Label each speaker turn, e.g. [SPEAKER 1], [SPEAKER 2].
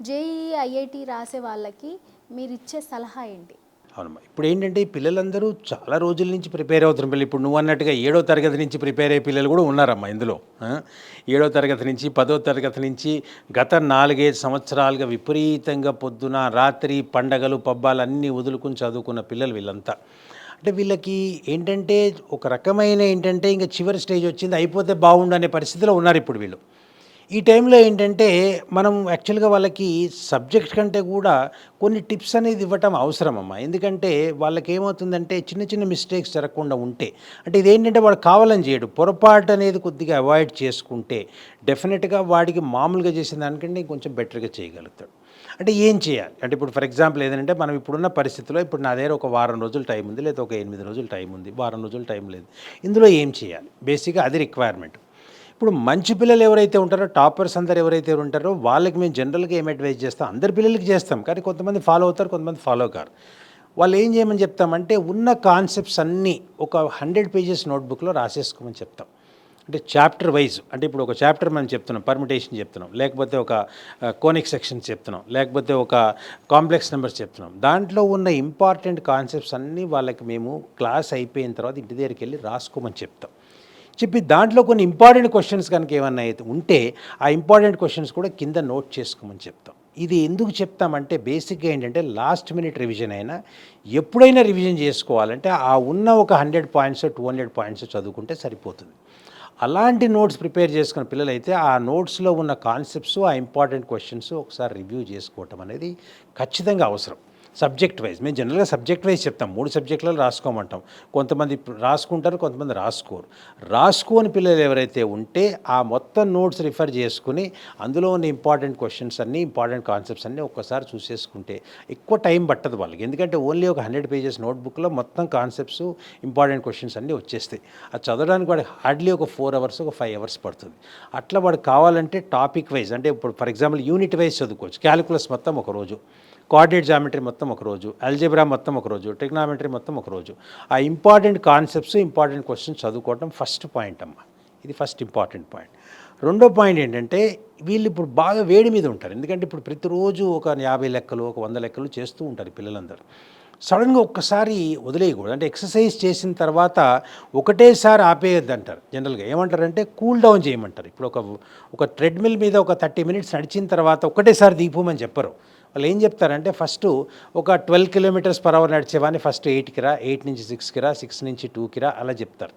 [SPEAKER 1] JEE, IIT రాసే వాళ్ళకి మీరిచ్చే సలహా ఏంటి?
[SPEAKER 2] అవునమ్మా. ఇప్పుడేంటంటే ఈ పిల్లలందరూ చాలా రోజుల నుంచి ప్రిపేర్ అవుతున్న పిల్లలు. ఇప్పుడు నువ్వన్నట్టుగా ఏడో తరగతి నుంచి ప్రిపేర్ అయ్యే పిల్లలు కూడా ఉన్నారమ్మా ఇందులో. ఏడో తరగతి నుంచి, పదో తరగతి నుంచి గత 4, 5 సంవత్సరాలుగా విపరీతంగా పొద్దున, రాత్రి పండగలు, పబ్బాలు అన్నీ వదులుకొని చదువుకున్న పిల్లలు వీళ్ళంతా. అంటే వీళ్ళకి ఏంటంటే ఒక రకమైన ఏంటంటే ఇంక చివరి స్టేజ్ వచ్చింది, అయిపోతే బాగుండు అనే పరిస్థితిలో ఉన్నారు ఇప్పుడు వీళ్ళు. ఈ టైంలో ఏంటంటే మనం యాక్చువల్‌గా వాళ్ళకి సబ్జెక్ట్ కంటే కూడా కొన్ని టిప్స్ అనేది ఇవ్వటం అవసరమమ్మా. ఎందుకంటే వాళ్ళకేమవుతుందంటే చిన్న చిన్న మిస్టేక్స్ జరగకుండా ఉంటే, అంటే ఇదేంటంటే వాడు కావాలని చేయడు. పొరపాటు అనేది కొద్దిగా అవాయిడ్ చేసుకుంటే డెఫినిట్‌గా వాడికి మామూలుగా చేసిన దానికంటే ఇంకొంచెం బెటర్‌గా చేయగలుగుతాడు. అంటే ఏం చేయాలి? అంటే ఇప్పుడు ఫర్ ఎగ్జాంపుల్ ఏదంటే మనం ఇప్పుడున్న పరిస్థితిలో ఇప్పుడు నా దగ్గర ఒక వారం రోజులు టైం ఉంది, లేదా ఒక 8 రోజులు టైం ఉంది, వారం రోజులు టైం లేదు. ఇందులో ఏం చేయాలి? బేసిక్‌గా అది రిక్వైర్మెంట్. ఇప్పుడు మంచి పిల్లలు ఎవరైతే ఉంటారో, టాపర్స్ అందరూ ఎవరైతే ఉంటారో వాళ్ళకి మేము జనరల్‌గా ఏం అడ్వైజ్ చేస్తాం, అందరి పిల్లలకి చేస్తాం. కానీ కొంతమంది ఫాలో అవుతారు, కొంతమంది ఫాలో కారు. వాళ్ళు ఏం చేయమని చెప్తామంటే ఉన్న కాన్సెప్ట్స్ అన్నీ ఒక 100 పేజెస్ నోట్‌బుక్‌లో రాసేసుకోమని చెప్తాం. అంటే చాప్టర్ వైజ్, అంటే ఇప్పుడు ఒక చాప్టర్ మనం చెప్తున్నాం, పర్ముటేషన్ చెప్తున్నాం, లేకపోతే ఒక కోనిక్ సెక్షన్స్ చెప్తున్నాం, లేకపోతే ఒక కాంప్లెక్స్ నెంబర్స్ చెప్తున్నాం. దాంట్లో ఉన్న ఇంపార్టెంట్ కాన్సెప్ట్స్ అన్నీ వాళ్ళకి మేము క్లాస్ అయిపోయిన తర్వాత ఇంటి దగ్గరికి వెళ్ళి రాసుకోమని చెప్తాం. చెప్పి దాంట్లో కొన్ని ఇంపార్టెంట్ క్వశ్చన్స్ కనుక ఏమన్నా అయితే ఉంటే ఆ ఇంపార్టెంట్ క్వశ్చన్స్ కూడా కింద నోట్ చేసుకోమని చెప్తాం. ఇది ఎందుకు చెప్తామంటే బేసిక్గా ఏంటంటే లాస్ట్ మినిట్ రివిజన్ అయినా ఎప్పుడైనా రివిజన్ చేసుకోవాలంటే ఆ ఉన్న ఒక 100 పాయింట్స్ 200 పాయింట్స్ చదువుకుంటే సరిపోతుంది. అలాంటి నోట్స్ ప్రిపేర్ చేసుకున్న పిల్లలైతే ఆ నోట్స్లో ఉన్న కాన్సెప్ట్స్, ఆ ఇంపార్టెంట్ క్వశ్చన్స్ ఒకసారి రివ్యూ చేసుకోవటం అనేది ఖచ్చితంగా అవసరం. సబ్జెక్ట్ వైజ్ మేము జనరల్గా సబ్జెక్ట్ వైజ్ చెప్తాం, 3 సబ్జెక్టులలో రాసుకోమంటాం. కొంతమంది రాసుకుంటారు, కొంతమంది రాసుకోరు. రాసుకోని పిల్లలు ఎవరైతే ఉంటే ఆ మొత్తం నోట్స్ రిఫర్ చేసుకుని అందులో ఉన్న ఇంపార్టెంట్ క్వశ్చన్స్ అన్నీ, ఇంపార్టెంట్ కాన్సెప్ట్స్ అన్నీ ఒక్కసారి చూసేసుకుంటే ఎక్కువ టైం పట్టదు వాళ్ళకి. ఎందుకంటే ఓన్లీ ఒక 100 పేజెస్ నోట్బుక్లో మొత్తం కాన్సెప్ట్స్, ఇంపార్టెంట్ క్వశ్చన్స్ అన్నీ వచ్చేస్తాయి. అది చదవడానికి వాడికి హార్డ్లీ ఒక 4 అవర్స్, ఒక 5 అవర్స్ పడుతుంది. అట్లా వాడికి కావాలంటే టాపిక్ వైజ్, అంటే ఇప్పుడు ఫర్ ఎగ్జాంపుల్ యూనిట్ వైజ్ చదువుకోవచ్చు. క్యాలిక్యులస్ మొత్తం ఒకరోజు, కోఆర్డినేట్ జామెట్రీ మొత్తం ఒకరోజు, అల్జెబ్రా మొత్తం ఒకరోజు, ట్రిగ్నామెట్రీ మొత్తం ఒకరోజు. ఆ ఇంపార్టెంట్ కాన్సెప్ట్స్, ఇంపార్టెంట్ క్వశ్చన్స్ చదువుకోవడం ఫస్ట్ పాయింట్ అమ్మ. ఇది ఫస్ట్ ఇంపార్టెంట్ పాయింట్. రెండో పాయింట్ ఏంటంటే వీళ్ళు ఇప్పుడు బాగా వేడి మీద ఉంటారు. ఎందుకంటే ఇప్పుడు ప్రతిరోజు ఒక 50 లెక్కలు, ఒక 100 లెక్కలు చేస్తూ ఉంటారు ఈ పిల్లలందరూ. సడన్గా ఒక్కసారి వదిలేయకూడదు. అంటే ఎక్సర్సైజ్ చేసిన తర్వాత ఒకటేసారి ఆపేయొద్దంటారు. జనరల్గా ఏమంటారంటే కూల్ డౌన్ చేయమంటారు. ఇప్పుడు ఒక ట్రెడ్మిల్ మీద ఒక 30 మినిట్స్ నడిచిన తర్వాత ఒకటేసారి దిగిపోమని చెప్పరు. వాళ్ళు ఏం చెప్తారంటే ఫస్టు ఒక 12 కిలోమీటర్స్ పర్ అవర్ నడిచేవాడిని ఫస్ట్ 8కి రా, 8 నుంచి 6కి రా, 6 నుంచి 2కి రా అలా చెప్తారు.